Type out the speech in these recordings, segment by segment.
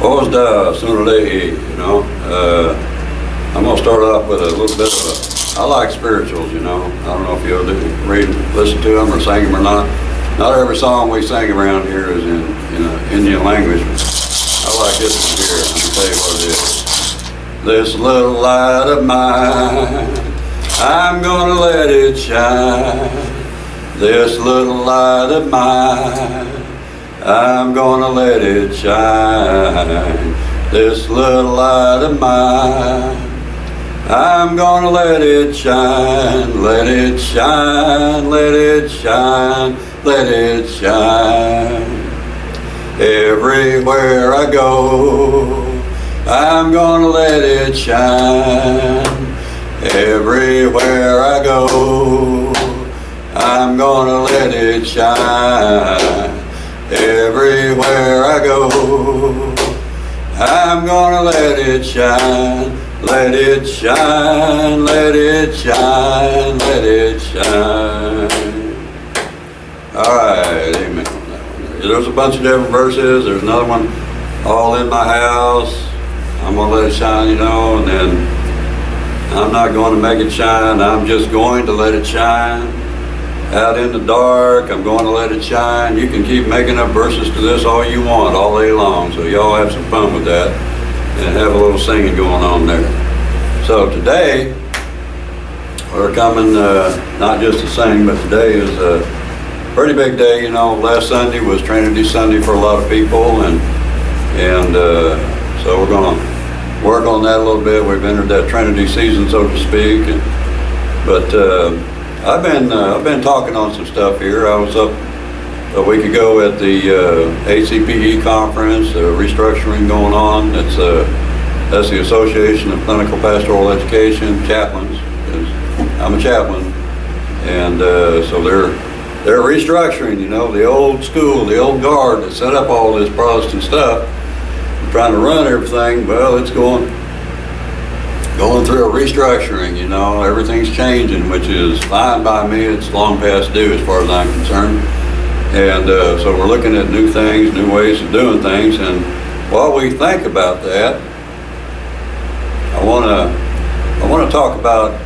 Always die sooner or later, you know. I'm going to start off with a little bit of I like spirituals, you know. I don't know if you'll read, listen to them or sing them or not. Not every song we sing around here is in Indian language. I like this one here. Let me tell you what it is. This little light of mine, I'm going to let it shine. This little light of mine, I'm gonna let it shine. This little light of mine, I'm gonna let it shine. Let it shine, let it shine, let it shine. Everywhere I go, I'm gonna let it shine. Everywhere I go, I'm gonna let it shine. Everywhere I go, I'm gonna let it shine. Let it shine, let it shine, let it shine. All right, amen on that one. There's a bunch of different verses. There's another one, all in my house, I'm gonna let it shine, you know, and then I'm not going to make it shine, I'm just going to let it shine. Out in the dark, I'm going to let it shine. You can keep making up verses to this all you want, all day long. So y'all have some fun with that and have a little singing going on there. So today, we're coming not just to sing, but today is a pretty big day. You know, last Sunday was Trinity Sunday for a lot of people, and so we're going to work on that a little bit. We've entered that Trinity season, so to speak. But I've been talking on some stuff here. I was up a week ago at the ACPE conference, restructuring going on. That's the Association of Clinical Pastoral Education Chaplains. I'm a chaplain, and so they're restructuring. You know, the old school, the old guard that set up all this Protestant stuff, trying to run everything. Well, it's going through a restructuring, you know, everything's changing, which is fine by me. It's long past due as far as I'm concerned. And so we're looking at new things, new ways of doing things. And while we think about that, I want to talk about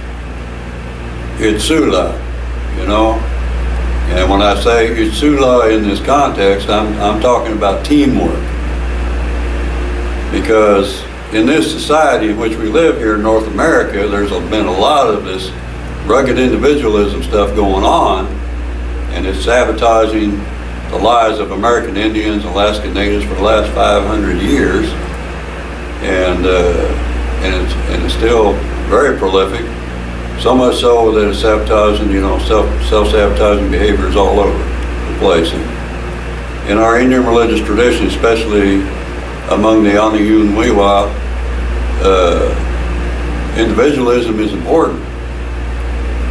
Itsula, you know. And when I say Itsula in this context, I'm talking about teamwork. Because in this society in which we live here in North America, there's been a lot of this rugged individualism stuff going on, and it's sabotaging the lives of American Indians, Alaska Natives for the last 500 years, and it's still very prolific. So much so that it's sabotaging, you know, self-sabotaging behaviors all over the place. And in our Indian religious tradition, especially among the Aniunwiwa, individualism is important,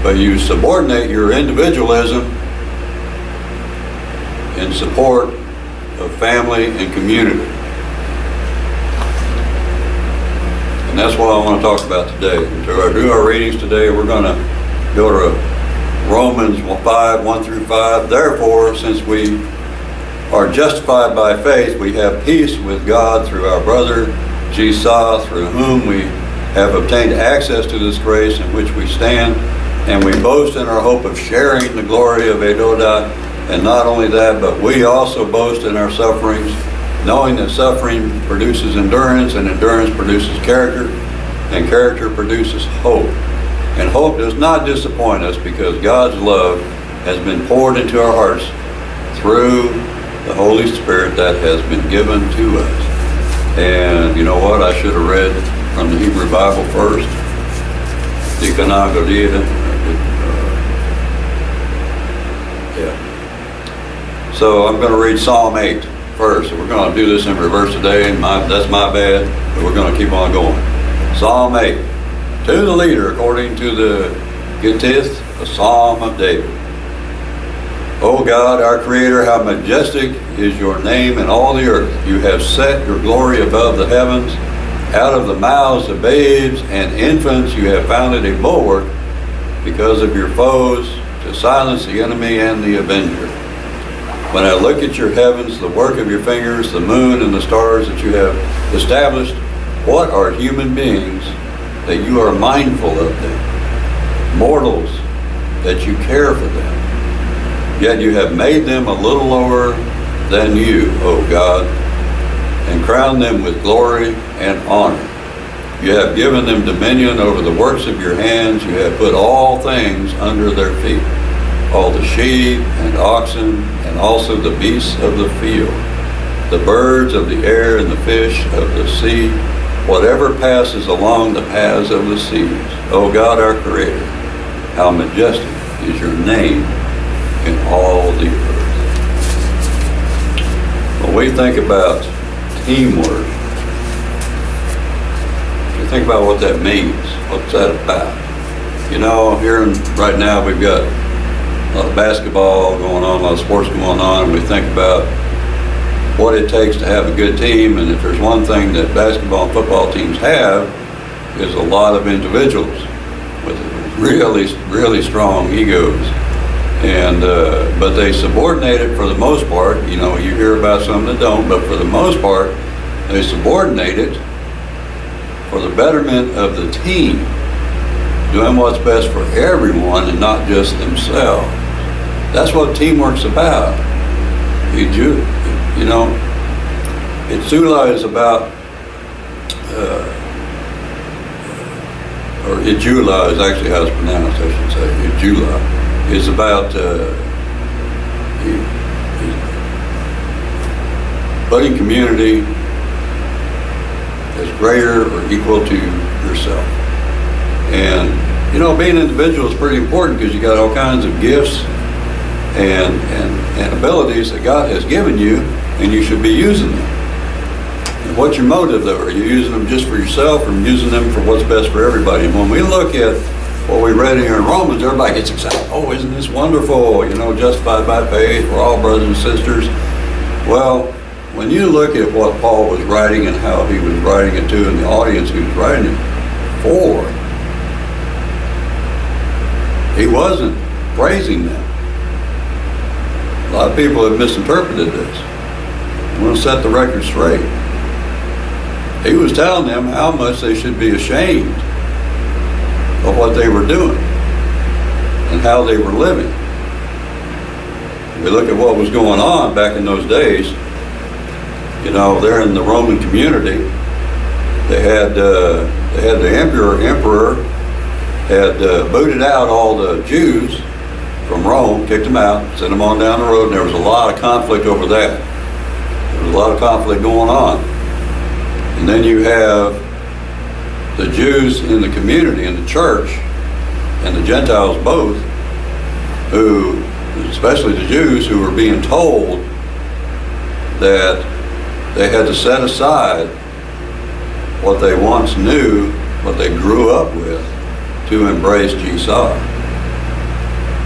but you subordinate your individualism in support of family and community. And that's what I want to talk about today. To do our readings today, we're going to go to Romans 5, 1 through 5. Therefore, since we are justified by faith, we have peace with God through our brother Jesus, through whom we have obtained access to this grace in which we stand, and we boast in our hope of sharing the glory of Edodah. And not only that, but we also boast in our sufferings, knowing that suffering produces endurance, and endurance produces character, and character produces hope. And hope does not disappoint us, because God's love has been poured into our hearts through the Holy Spirit that has been given to us. And you know what? I should have read from the Hebrew Bible first. Yeah. So I'm going to read Psalm 8 first. So we're going to do this in reverse today, and that's my bad, but we're going to keep on going. Psalm 8. To the leader, according to the Gittith, a Psalm of David. O God, our Creator, how majestic is your name in all the earth. You have set your glory above the heavens. Out of the mouths of babes and infants you have founded a bulwark because of your foes, to silence the enemy and the avenger. When I look at your heavens, the work of your fingers, the moon and the stars that you have established, what are human beings that you are mindful of them? Mortals, that you care for them. Yet you have made them a little lower than you, O God, and crowned them with glory and honor. You have given them dominion over the works of your hands. You have put all things under their feet, all the sheep and oxen, and also the beasts of the field, the birds of the air and the fish of the sea, whatever passes along the paths of the seas. O God, our Creator, how majestic is your name in all the earth. When we think about teamwork, you think about what that means. What's that about? You know, right now we've got a lot of basketball going on, a lot of sports going on, and we think about what it takes to have a good team. And if there's one thing that basketball and football teams have, is a lot of individuals with really, really strong egos. And but they subordinate it for the most part. You know, you hear about some that don't, but for the most part, they subordinate it for the betterment of the team, doing what's best for everyone and not just themselves. That's what teamwork's about. You know, Itsula is about, or Itsula is actually how it's pronounced, I should say. Itsula is about budding community is greater or equal to yourself. And, you know, being an individual is pretty important because you got all kinds of gifts and abilities that God has given you, and you should be using them. And what's your motive, though? Are you using them just for yourself, or using them for what's best for everybody? And when we look at what we read here in Romans, everybody gets excited. Oh, isn't this wonderful? You know, justified by faith, we're all brothers and sisters. Well, when you look at what Paul was writing and how he was writing it to, and the audience he was writing it for, he wasn't praising them. A lot of people have misinterpreted this. I'm going to set the record straight. He was telling them how much they should be ashamed of what they were doing and how they were living. We look at what was going on back in those days. You know, they're in the Roman community. They had the emperor had booted out all the Jews from Rome, kicked them out, sent them on down the road, and there was a lot of conflict over that. There was a lot of conflict going on. And then you have the Jews in the community, in the church, and the Gentiles both, who, especially the Jews, who were being told that they had to set aside what they once knew, what they grew up with, to embrace Jesus,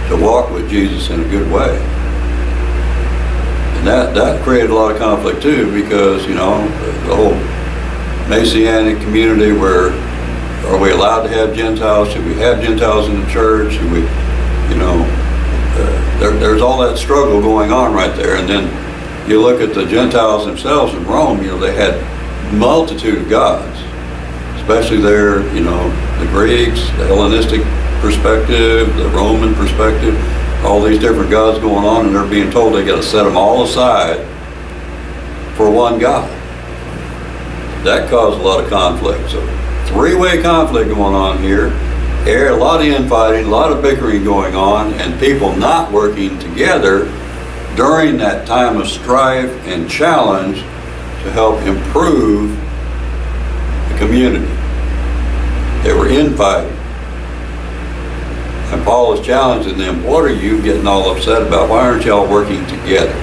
to walk with Jesus in a good way. And that created a lot of conflict too, because, you know, the whole Messianic community, where are we allowed to have Gentiles? Should we have Gentiles in the church? Should we, you know, there's all that struggle going on right there. And then you look at the Gentiles themselves in Rome, you know, they had multitude of gods, especially there, you know, the Greeks, the Hellenistic perspective, the Roman perspective, all these different gods going on, and they're being told they got to set them all aside for one God. That caused a lot of conflict. So three-way conflict going on here. A lot of infighting, a lot of bickering going on, and people not working together during that time of strife and challenge to help improve the community. They were infighting. And Paul is challenging them, what are you getting all upset about? Why aren't y'all working together?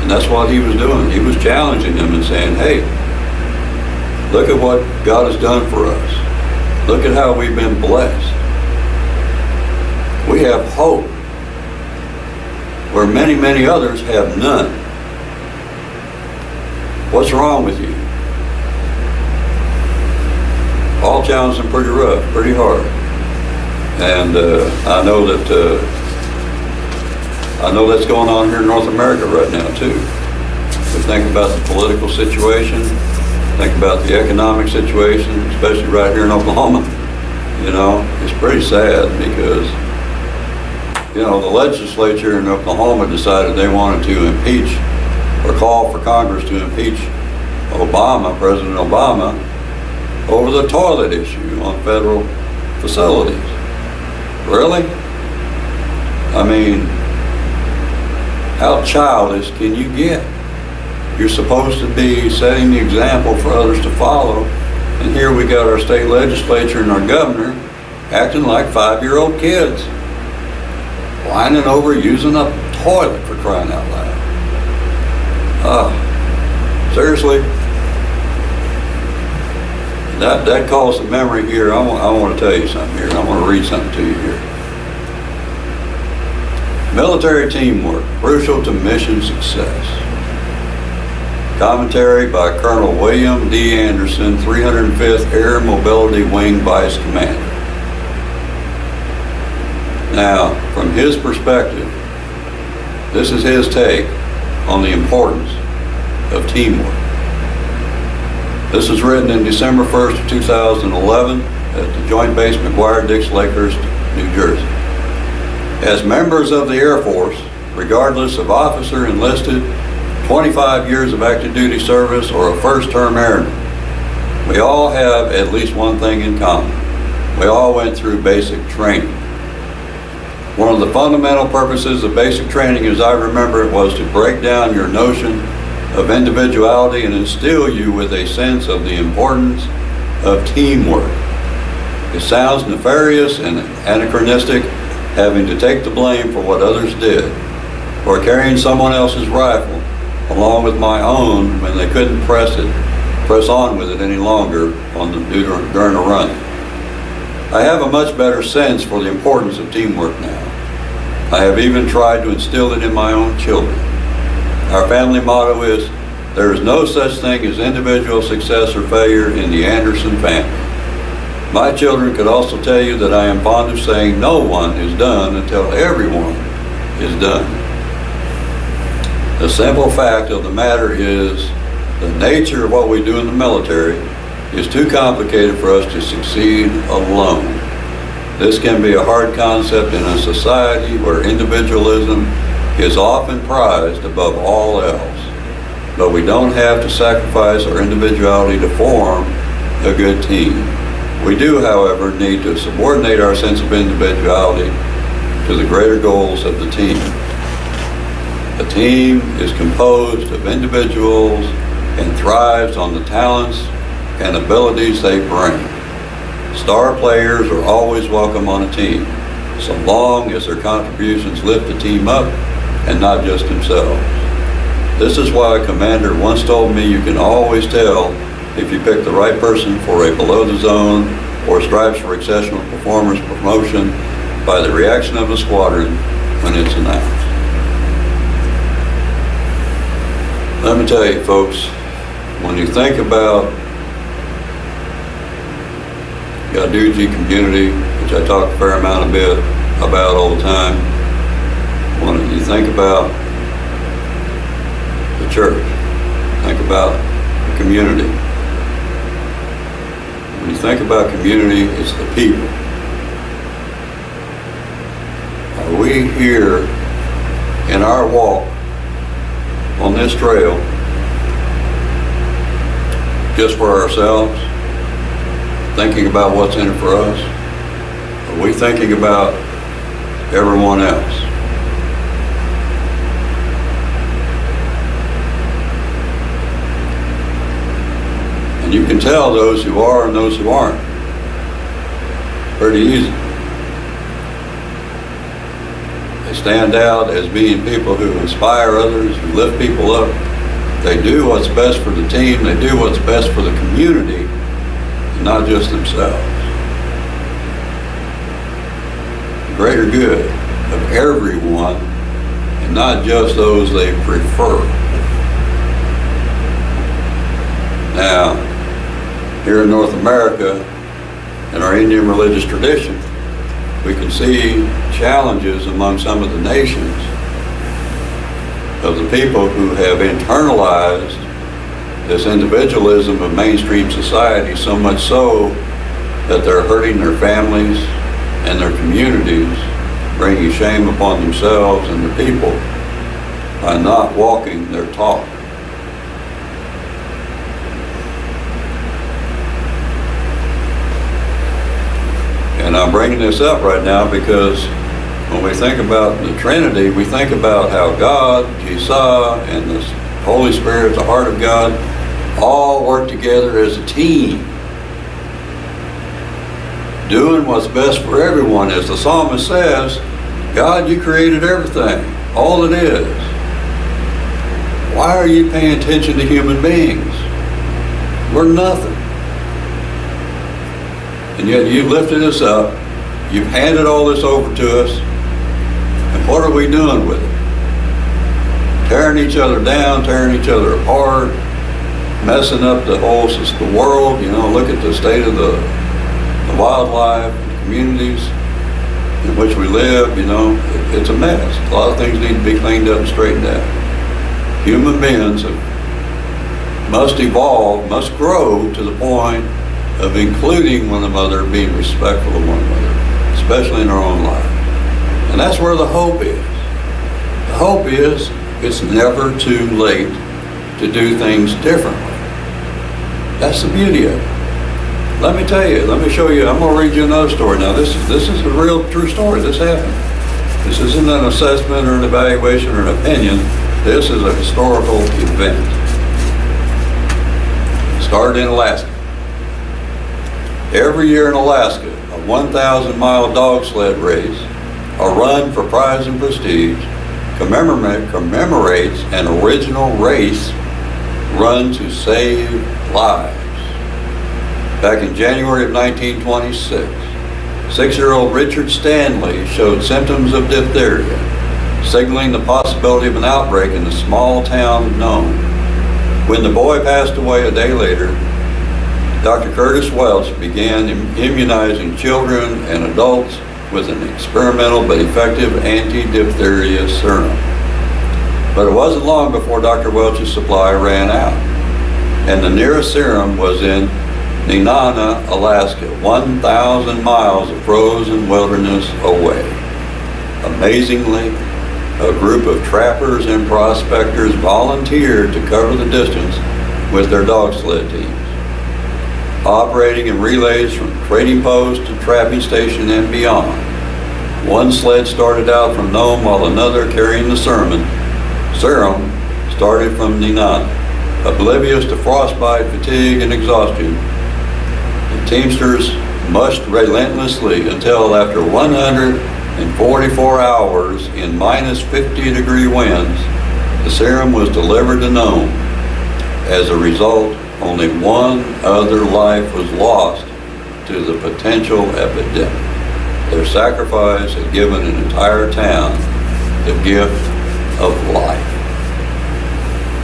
And that's what he was doing. He was challenging them and saying, hey, look at what God has done for us. Look at how we've been blessed. We have hope where many, many others have none. What's wrong with you? Paul challenged them pretty rough, pretty hard. And I know that I know that's going on here in North America right now too. We think about the political situation, think about the economic situation, especially right here in Oklahoma. You know, it's pretty sad because, you know, the legislature in Oklahoma decided they wanted to impeach or call for Congress to impeach Obama, President Obama, over the toilet issue on federal facilities. Really? I mean, how childish can you get? You're supposed to be setting the example for others to follow, and here we got our state legislature and our governor acting like 5-year-old kids, whining over using a toilet, for crying out loud. Seriously? That calls to memory here. I want to tell you something here. I want to read something to you here. Military teamwork, crucial to mission success. Commentary by Colonel William D. Anderson, 305th Air Mobility Wing Vice Commander. Now, from his perspective, this is his take on the importance of teamwork. This was written in December 1st of 2011 at the Joint Base McGuire-Dix Lakehurst, New Jersey. As members of the Air Force, regardless of officer, enlisted, 25 years of active duty service, or a first-term airman, we all have at least one thing in common. We all went through basic training. One of the fundamental purposes of basic training, as I remember it, was to break down your notion of individuality and instill you with a sense of the importance of teamwork. It sounds nefarious and anachronistic, having to take the blame for what others did, or carrying someone else's rifle along with my own when they couldn't press on with it any longer during a run. I have a much better sense for the importance of teamwork now. I have even tried to instill it in my own children. Our family motto is, there is no such thing as individual success or failure in the Anderson family. My children could also tell you that I am fond of saying no one is done until everyone is done. The simple fact of the matter is, the nature of what we do in the military is too complicated for us to succeed alone. This can be a hard concept in a society where individualism is often prized above all else. But we don't have to sacrifice our individuality to form a good team. We do, however, need to subordinate our sense of individuality to the greater goals of the team. A team is composed of individuals and thrives on the talents and abilities they bring. Star players are always welcome on a team, so long as their contributions lift the team up and not just themselves. This is why a commander once told me you can always tell if you pick the right person for a below the zone or stripes for exceptional performance promotion by the reaction of the squadron when it's announced. Let me tell you, folks, when you think about the Iduji community, which I talk a fair amount about all the time, when you think about the church, think about the community. When you think about community, it's the people. Are we here in our walk on this trail just for ourselves, thinking about what's in it for us? Are we thinking about everyone else? And you can tell those who are and those who aren't pretty easy. They stand out as being people who inspire others, who lift people up. They do what's best for the team. They do what's best for the community, and not just themselves. The greater good of everyone, and not just those they prefer. Now, here in North America, in our Indian religious tradition, we can see challenges among some of the nations of the people who have internalized this individualism of mainstream society, so much so that they're hurting their families and their communities, bringing shame upon themselves and the people by not walking their talk. And I'm bringing this up right now because when we think about the Trinity, we think about how God, Jesus, and the Holy Spirit, the heart of God, all work together as a team, doing what's best for everyone. As the psalmist says, God, you created everything, all it is. Why are you paying attention to human beings? We're nothing. And yet you've lifted us up, you've handed all this over to us, and what are we doing with it? Tearing each other down, tearing each other apart, messing up the whole the world. Look at the state of the wildlife, the communities in which we live. It's a mess. A lot of things need to be cleaned up and straightened out. Human beings must evolve, must grow to the point of including one another, being respectful of one another, especially in our own life. And that's where the hope is. The hope is it's never too late to do things differently. That's the beauty of it. Let me tell you, let me show you, I'm going to read you another story. Now this is a real true story. This happened. This isn't an assessment or an evaluation or an opinion. This is a historical event. It started in Alaska. Every year in Alaska, a 1,000-mile dog sled race, a run for prize and prestige, commemorates an original race run to save lives. Back in January of 1926, 6-year-old Richard Stanley showed symptoms of diphtheria, signaling the possibility of an outbreak in the small town of Nome. When the boy passed away a day later, Dr. Curtis Welch began immunizing children and adults with an experimental but effective anti-diphtheria serum. But it wasn't long before Dr. Welch's supply ran out, and the nearest serum was in Nenana, Alaska, 1,000 miles of frozen wilderness away. Amazingly, a group of trappers and prospectors volunteered to cover the distance with their dog sled teams, operating in relays from trading post to trapping station and beyond. One sled started out from Nome while another, carrying the serum, started from Nenana. Oblivious to frostbite, fatigue, and exhaustion, the teamsters mushed relentlessly until after 144 hours in minus 50-degree winds, the serum was delivered to Nome. As a result, only one other life was lost to the potential epidemic. Their sacrifice had given an entire town the gift of life.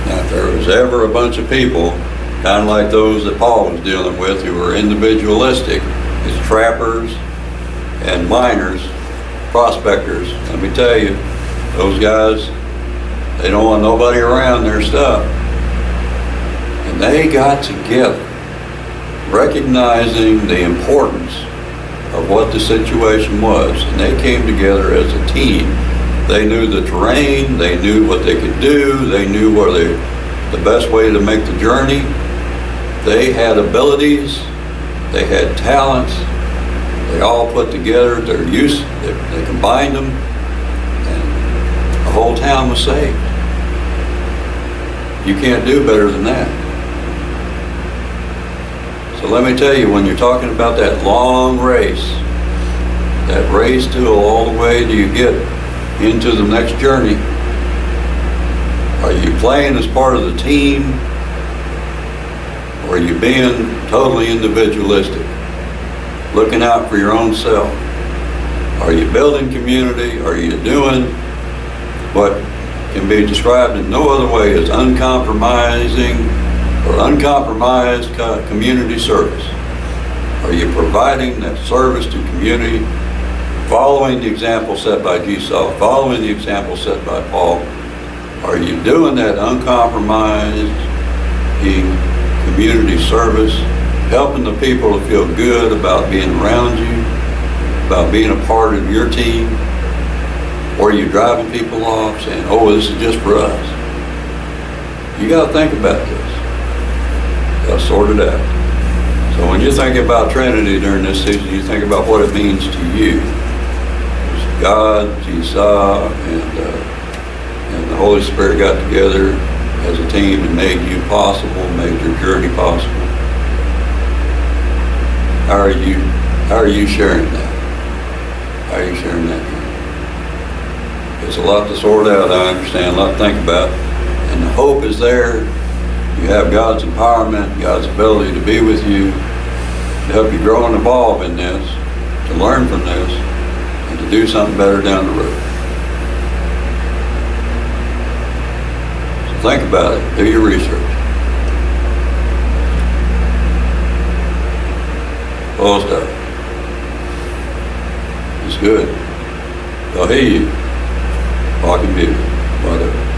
Now, if there was ever a bunch of people, kind of like those that Paul was dealing with, who were individualistic, as trappers and miners, prospectors, let me tell you, those guys, they don't want nobody around their stuff. And they got together, recognizing the importance of what the situation was, and they came together as a team. They knew the terrain, they knew what they could do, they knew where the best way to make the journey. They had abilities, they had talents, they all put together their use, they combined them, and the whole town was saved. You can't do better than that. So let me tell you, when you're talking about that long race, that race till all the way do you get into the next journey, are you playing as part of the team, or are you being totally individualistic, looking out for your own self? Are you building community? Are you doing what can be described in no other way as uncompromising or uncompromised community service? Are you providing that service to community, following the example set by Jesus, following the example set by Paul? Are you doing that uncompromised in community service, helping the people to feel good about being around you, about being a part of your team? Or are you driving people off saying, oh, this is just for us? You got to think about this. You got to sort it out. So when you think about Trinity during this season, you think about what it means to you. It's God, Jesus, and the Holy Spirit got together as a team and made you possible, made your journey possible. How are you sharing that? How are you sharing that journey? It's a lot to sort out, I understand, a lot to think about. And the hope is there. You have God's empowerment, God's ability to be with you, to help you grow and evolve in this, to learn from this, and to do something better down the road. So think about it. Do your research. Full stuff. It's good. They'll hear you. Walking beauty. Whatever.